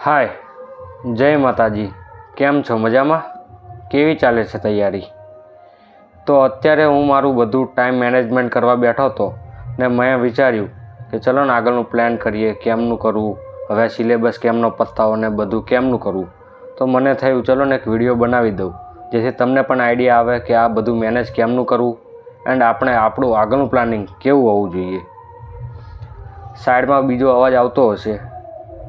હાય, જય માતાજી. કેમ છો? મજામાં? કેવી ચાલે છે તૈયારી? તો અત્યારે હું મારું બધું ટાઈમ મેનેજમેન્ટ કરવા બેઠો હતો ને મેં વિચાર્યું કે ચલો ને આગળનું પ્લાન કરીએ, કેમનું કરવું, હવે સિલેબસ કેમનો પતાવો ને બધું કેમનું કરવું. તો મને થયું ચલો ને એક વિડીયો બનાવી દઉં, જેથી તમને પણ આઈડિયા આવે કે આ બધું મેનેજ કેમનું કરવું એન્ડ આપણું આગળનું પ્લાનિંગ કેવું હોવું જોઈએ. સાઈડમાં બીજો અવાજ આવતો હશે,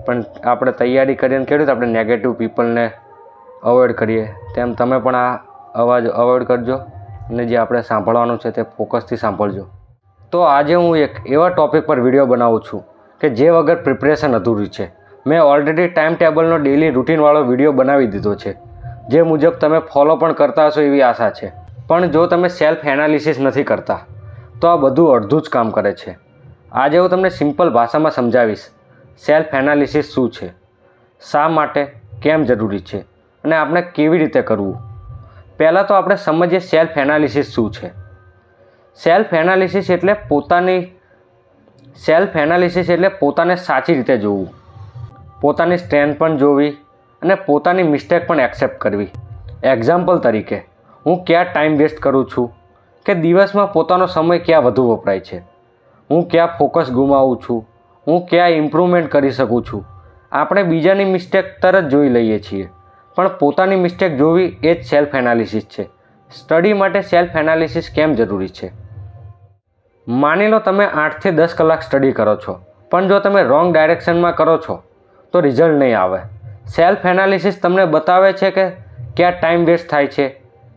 પણ આપણે તૈયારી કરીને કેવી રીતે આપણે નેગેટિવ પીપલને અવોઇડ કરીએ તેમ તમે પણ આ અવાજ અવોઇડ કરજો અને જે આપણે સાંભળવાનું છે તે ફોકસથી સાંભળજો. તો આજે હું એક એવા ટૉપિક પર વિડીયો બનાવું છું કે જે વગર પ્રિપરેશન અધૂરી છે. મેં ઓલરેડી ટાઈમ ટેબલનો ડેલી રૂટીનવાળો વિડીયો બનાવી દીધો છે, જે મુજબ તમે ફોલો પણ કરતા હશો એવી આશા છે. પણ જો તમે સેલ્ફ એનાલિસિસ નથી કરતા તો આ બધું અડધું જ કામ કરે છે. આજે હું તમને સિમ્પલ ભાષામાં સમજાવીશ સેલ્ફ એનાલિસિસ શું છે, શા માટે, કેમ જરૂરી છે અને આપણે કેવી રીતે કરવું. પહેલાં તો આપણે સમજીએ સેલ્ફ એનાલિસિસ શું છે. સેલ્ફ એનાલિસિસ એટલે પોતાને સાચી રીતે જોવું, પોતાની સ્ટ્રેન્થ પણ જોવી અને પોતાની મિસ્ટેક પણ એક્સેપ્ટ કરવી. એક્ઝામ્પલ તરીકે, હું ક્યાં ટાઈમ વેસ્ટ કરું છું કે દિવસમાં પોતાનો સમય ક્યાં વધુ વપરાય છે, હું ક્યાં ફોકસ ગુમાવું છું, હું ક્યાં ઇમ્પ્રુવમેન્ટ કરી શકું છું. આપણે બીજાની મિસ્ટેક તરત જોઈ લઈએ છીએ, પણ પોતાની મિસ્ટેક જોવી એ જ સેલ્ફ એનાલિસિસ છે. સ્ટડી માટે સેલ્ફ એનાલિસિસ કેમ જરૂરી છે? માની લો તમે 8 થી 10 કલાક સ્ટડી કરો છો, પણ જો તમે રોંગ ડાયરેક્શનમાં કરો છો તો રિઝલ્ટ નહીં આવે. સેલ્ફ એનાલિસિસ તમને બતાવે છે કે ક્યાં ટાઈમ વેસ્ટ થાય છે,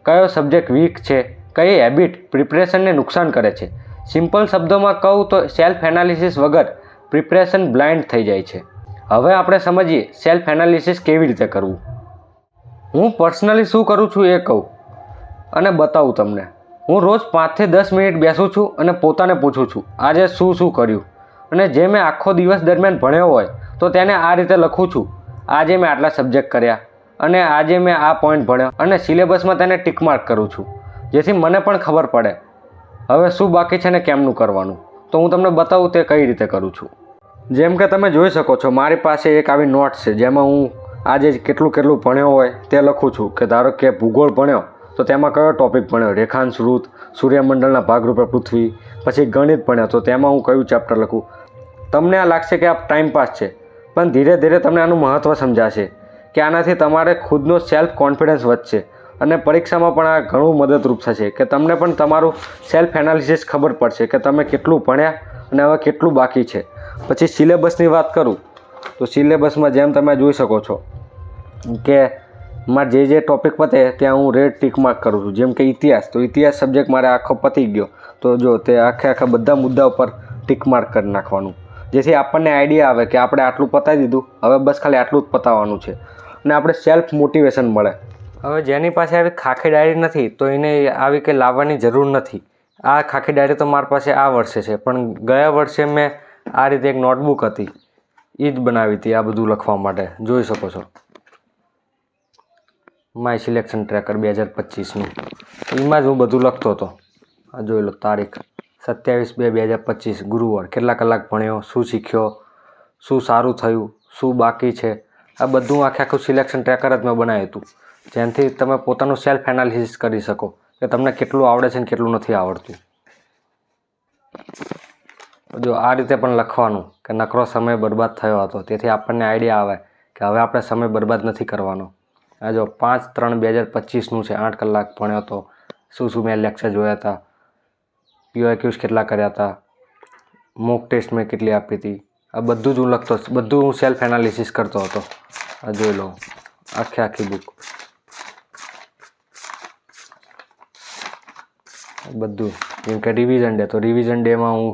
કયો સબ્જેક્ટ વીક છે, કઈ હેબિટ પ્રિપરેશનને નુકસાન કરે છે. સિમ્પલ શબ્દોમાં કહું તો સેલ્ફ એનાલિસિસ વગર પ્રિપરેશન બ્લાઇન્ડ થઈ જાય છે. હવે આપણે સમજીએ સેલ્ફ એનાલિસિસ કેવી રીતે કરવું. હું પર્સનલી શું કરું છું એ કહું અને બતાવું તમને. હું રોજ 5 થી 10 મિનિટ બેસું છું અને પોતાને પૂછું છું આજે શું કર્યું, અને જે મેં આખો દિવસ દરમિયાન ભણ્યો હોય તો તેને આ રીતે લખું છું. આજે મેં આટલા સબ્જેક્ટ કર્યા અને આજે મેં આ પોઈન્ટ ભણ્યો અને સિલેબસમાં તેને ટિક માર્ક કરું છું, જેથી મને પણ ખબર પડે હવે શું બાકી છે ને કેમનું કરવાનું. તો હું તમને બતાવું તે કઈ રીતે કરું છું. જેમ કે તમે જોઈ શકો છો, મારી પાસે એક આવી નોટ્સ છે જેમાં હું આજે કેટલું ભણ્યો હોય તે લખું છું. કે ધારો કે ભૂગોળ ભણ્યો તો તેમાં કયો ટૉપિક ભણ્યો, રેખાંશ વૃત્ત, સૂર્યમંડળના ભાગરૂપે પૃથ્વી. પછી ગણિત ભણ્યો તો તેમાં હું કયું ચેપ્ટર લખું. તમને આ લાગશે કે આ ટાઈમપાસ છે, પણ ધીરે ધીરે તમને આનું મહત્ત્વ સમજાશે કે આનાથી તમારે ખુદનો સેલ્ફ કોન્ફિડન્સ વધશે અને પરીક્ષામાં પણ આ ઘણું મદદરૂપ થશે કે તમને પણ તમારું સેલ્ફ એનાલિસિસ ખબર પડશે કે તમે કેટલું ભણ્યા અને હવે કેટલું બાકી છે. પછી સિલેબસની વાત કરું તો સિલેબસમાં જેમ તમે જોઈ શકો છો કે મારે જે ટૉપિક પતે ત્યાં હું રેડ ટીક માર્ક કરું છું. જેમ કે ઇતિહાસ, તો ઇતિહાસ સબ્જેક્ટ મારે આખો પતી ગયો તો જો તે આખા બધા મુદ્દા ઉપર ટીક માર્ક કરી નાખવાનું, જેથી આપણને આઈડિયા આવે કે આપણે આટલું પતાવી દીધું, હવે બસ ખાલી આટલું જ પતાવવાનું છે અને આપણે સેલ્ફ મોટિવેશન મળે. હવે જેની પાસે આવી ખાખી ડાયરી નથી તો એને આવી કે લાવવાની જરૂર નથી. આ ખાખી ડાયરી તો મારી પાસે આ વર્ષે છે, પણ ગયા વર્ષે મેં આ રીતે એક નોટબુક હતી એ જ બનાવી હતી આ બધું લખવા માટે. જોઈ શકો છો માય સિલેક્શન ટ્રેકર 2025નું, એમાં જ હું બધું લખતો હતો. આ જોઈ લો તારીખ 27/2/2025 ગુરુવાર. કેટલા કલાક ભણ્યો, શું શીખ્યો, શું સારું થયું, શું બાકી છે, આ બધું આખું સિલેક્શન ટ્રેકર જ મેં બનાવ્યું હતું, જેનાથી તમે પોતાનું સેલ્ફ એનાલિસિસ કરી શકો કે તમને કેટલું આવડે છે ને કેટલું નથી આવડતું. જો આ રીતે પણ લખવાનું કે નકરો સમય બરબાદ થયો હતો, તેથી આપણને આઈડિયા આવે કે હવે આપણે સમય બરબાદ નથી કરવાનો. આ જો 5/3/2025નું છે, 8 કલાક ભણ્યો હતો, શું મેં લેક્ચર જોયા હતા, PYQs કેટલા કર્યા હતા, મોક ટેસ્ટ મેં કેટલી આપી હતી, આ બધું જ હું લખતો, બધું હું સેલ્ફ એનાલિસિસ કરતો હતો. આ જોઈ લો આખી બુક બધું. જેમ કે રિવિઝન ડે, તો રિવિઝન ડેમાં હું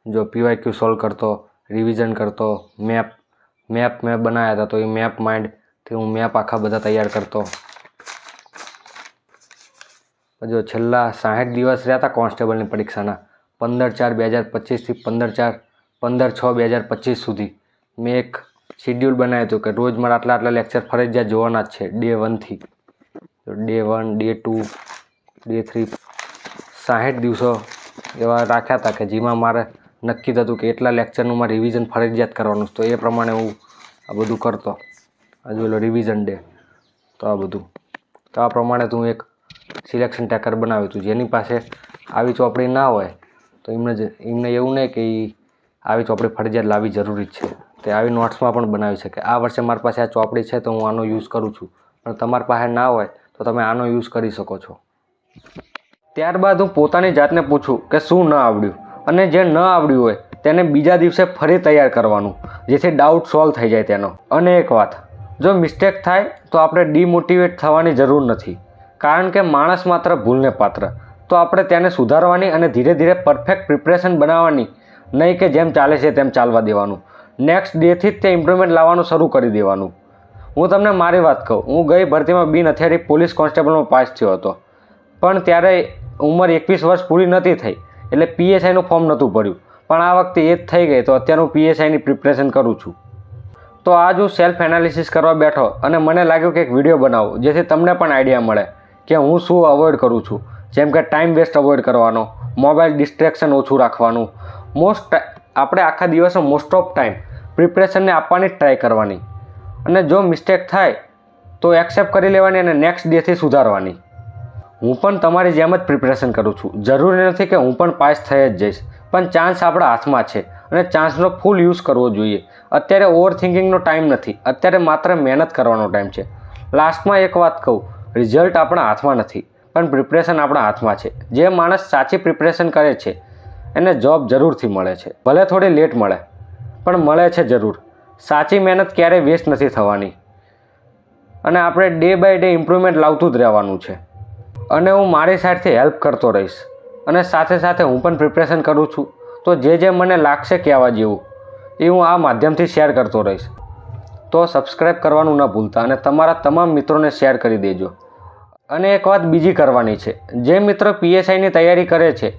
જો PYQ સોલ્વ કરતો, રિવિઝન કરતો, મેપ મેં બનાવ્યા હતા તો એ મેપ માઇન્ડથી હું મેપ આખા બધા તૈયાર કરતો. જો છેલ્લા 60 દિવસ રહ્યા હતા કોન્સ્ટેબલની પરીક્ષાના 15/4/2025 થી 15/6/2025 સુધી મેં એક શિડ્યુલ બનાવ્યું હતું કે રોજ મારે આટલા લેક્ચર ફરજિયાત જોવાના જ છે, ડે 1થી. તો ડે 1, ડે 2, ડે 3, 60 દિવસો એવા રાખ્યા હતા કે જેમાં મારે નક્કી થતું કે એટલા લેક્ચરનું મારે રિવિઝન ફરજિયાત કરવાનું. તો એ પ્રમાણે હું આ બધું કરતો. હજુ ઓલો રિવિઝન ડે, તો આ બધું. તો આ પ્રમાણે તું એક સિલેક્શન ટ્રેકર બનાવ્યું હતું. જેની પાસે આવી ચોપડી ના હોય તો એમને એવું નહીં કે આવી ચોપડી ફરજિયાત લાવવી જરૂરી જ છે. તે આવી નોટ્સમાં પણ બનાવી શકે. આ વર્ષે મારી પાસે આ ચોપડી છે તો હું આનો યુઝ કરું છું, પણ તમારી પાસે ના હોય તો તમે આનો યુઝ કરી શકો છો. ત્યારબાદ હું પોતાની જાતને પૂછું કે શું ન આવડ્યું, અને જે ન આવડ્યું હોય તેને બીજા દિવસે ફરી તૈયાર કરવાનું, જેથી ડાઉટ સોલ્વ થઈ જાય તેનો. અને એક વાત, જો મિસ્ટેક થાય તો આપણે ડિમોટિવેટ થવાની જરૂર નથી, કારણ કે માણસ માત્ર ભૂલને પાત્ર. તો આપણે તેને સુધારવાની અને ધીરે ધીરે પરફેક્ટ પ્રિપરેશન બનાવવાની, નહીં કે જેમ ચાલે છે તેમ ચાલવા દેવાનું. નેક્સ્ટ ડેથી જ તે ઇમ્પ્રુવમેન્ટ લાવવાનું શરૂ કરી દેવાનું. હું તમને મારી વાત કહું, હું ગઈ ભરતીમાં બિન હથિયારી પોલીસ કોન્સ્ટેબલમાં પાસ થયો હતો, પણ ત્યારે ઉંમર 21 વર્ષ પૂરી નહોતી થઈ, એટલે PSIનું ફોર્મ નહોતું ભર્યું. પણ આ વખતે એ જ થઈ ગઈ, તો અત્યારે હું PSIની પ્રિપરેશન કરું છું. તો આજ હું સેલ્ફ એનાલિસિસ કરવા બેઠો અને મને લાગ્યું કે એક વિડીયો બનાવું, જેથી તમને પણ આઈડિયા મળે કે હું શું અવોઇડ કરું છું. જેમ કે ટાઈમ વેસ્ટ અવોઇડ કરવાનો, મોબાઈલ ડિસ્ટ્રેક્શન ઓછું રાખવાનું, આપણે આખા દિવસનો મોસ્ટ ઓફ ટાઈમ પ્રિપરેશનને આપવાની જ ટ્રાય કરવાની, અને જો મિસ્ટેક થાય તો એક્સેપ્ટ કરી લેવાની અને નેક્સ્ટ ડેથી સુધારવાની. હું પણ તમારી જેમ જ પ્રિપરેશન કરું છું. જરૂરી નથી કે હું પણ પાસ થઈ જ જઈશ, પણ ચાન્સ આપણા હાથમાં છે અને ચાન્સનો ફૂલ યુઝ કરવો જોઈએ. અત્યારે ઓવર થિંકિંગનો ટાઈમ નથી, અત્યારે માત્ર મહેનત કરવાનો ટાઈમ છે. લાસ્ટમાં એક વાત કહું, રિઝલ્ટ આપણા હાથમાં નથી, પણ પ્રિપરેશન આપણા હાથમાં છે. જે માણસ સાચી પ્રિપરેશન કરે છે એને જોબ જરૂરથી મળે છે. ભલે થોડી લેટ મળે, પણ મળે છે જરૂર. સાચી મહેનત ક્યારેય વેસ્ટ નથી થવાની, અને આપણે ડે બાય ડે ઇમ્પ્રુવમેન્ટ લાવતું જ રહેવાનું છે. અને હું મારી સાઈડથી હેલ્પ કરતો રહીશ, અને સાથે સાથે હું પણ પ્રિપરેશન કરું છું. તો જે મને લાગશે કહેવા જેવું એ હું આ માધ્યમથી શેર કરતો રહીશ. તો સબસ્ક્રાઈબ કરવાનું ન ભૂલતા અને તમારા તમામ મિત્રોને શેર કરી દેજો. અને એક વાત બીજી કરવાની છે, જે મિત્રો PSIની તૈયારી કરે છે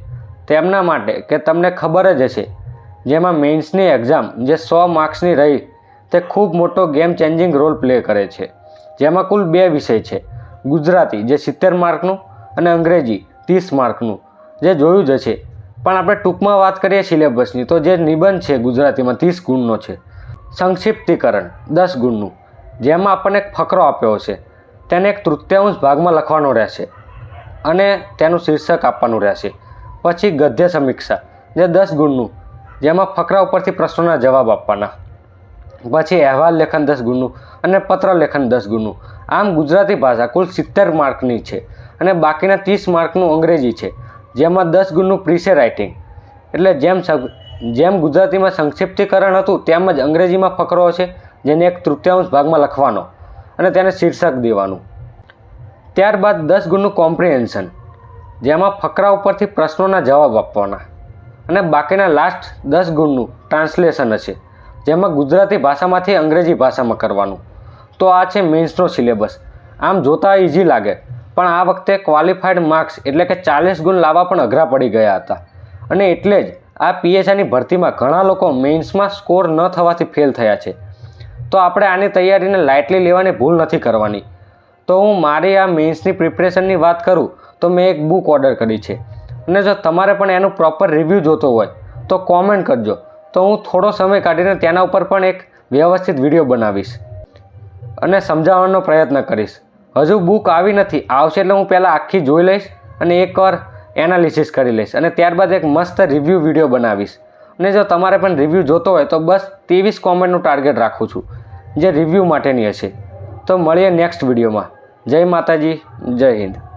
તેમના માટે, કે તમને ખબર જ હશે, જેમાં મેઇન્સની એક્ઝામ જે 100 માર્ક્સની રહી તે ખૂબ મોટો ગેમ ચેન્જિંગ રોલ પ્લે કરે છે. જેમાં કુલ 2 વિષય છે, ગુજરાતી જે 70 માર્કનું અને અંગ્રેજી 30 માર્કનું, જે જોયું જ હશે. પણ આપણે ટૂંકમાં વાત કરીએ સિલેબસની, તો જે નિબંધ છે ગુજરાતીમાં 30 ગુણનો છે, સંક્ષિપ્તીકરણ 10 ગુણનું, જેમાં આપણને એક ફકરો આપ્યો છે, તેને 1/3 ભાગમાં લખવાનો રહેશે અને તેનું શીર્ષક આપવાનું રહેશે. પછી ગદ્ય સમીક્ષા જે 10 ગુણનું, જેમાં ફકરા ઉપરથી પ્રશ્નોના જવાબ આપવાના. પછી અહેવાલ લેખન 10 ગુણનું અને પત્ર લેખન 10 ગુણનું. આમ ગુજરાતી ભાષા કુલ 70 માર્કની છે અને બાકીના 30 માર્કનું અંગ્રેજી છે, જેમાં 10 ગુણનું પ્રીસે રાઇટિંગ. એટલે જેમ ગુજરાતીમાં સંક્ષિપ્તીકરણ હતું, તેમ જ અંગ્રેજીમાં ફકરો છે, જેને 1/3 ભાગમાં લખવાનો અને તેને શીર્ષક દેવાનું. ત્યારબાદ 10 ગુણનું કોમ્પ્રિહેન્શન, જેમાં ફકરા ઉપરથી પ્રશ્નોના જવાબ આપવાના, અને બાકીના લાસ્ટ 10 ગુણનું ટ્રાન્સલેશન હશે, જેમાં ગુજરાતી ભાષામાંથી અંગ્રેજી ભાષામાં કરવાનું. તો આ છે મેન્સનો સિલેબસ. આમ જોતા ઇઝી લાગે, પણ આ વખતે ક્વોલિફાઈડ માર્ક્સ એટલે કે 40 ગુણ લાવવા પણ અઘરા પડી ગયા હતા. અને એટલે જ આ PSIની ભરતીમાં ઘણા લોકો મેન્સમાં સ્કોર ન થવાથી ફેલ થયા છે. તો આપણે આની તૈયારીને લાઇટલી લેવાની ભૂલ નથી કરવાની. તો હું મારી આ મેન્સની પ્રિપરેશનની વાત કરું તો મેં એક બુક ઓર્ડર કરી છે, અને જો તમારે પણ એનું પ્રોપર રિવ્યૂ જોતો હોય તો કોમેન્ટ કરજો, તો હું થોડો સમય કાઢીને તેના ઉપર પણ એક વ્યવસ્થિત વિડીયો બનાવીશ અને સમજાવવાનો પ્રયત્ન કરીશ. હજુ બુક આવી નથી, આવશે એટલે હું પહેલાં આખી જોઈ લઈશ અને એકવાર એનાલિસિસ કરી લઈશ, અને ત્યારબાદ એક મસ્ત રિવ્યૂ વિડીયો બનાવીશ. અને જો તમારે પણ રિવ્યૂ જોતો હોય તો બસ 23 કોમેન્ટનું ટાર્ગેટ રાખું છું, જે રિવ્યૂ માટેની હશે. તો મળીએ નેક્સ્ટ વિડીયોમાં. જય માતાજી, જય હિન્દ.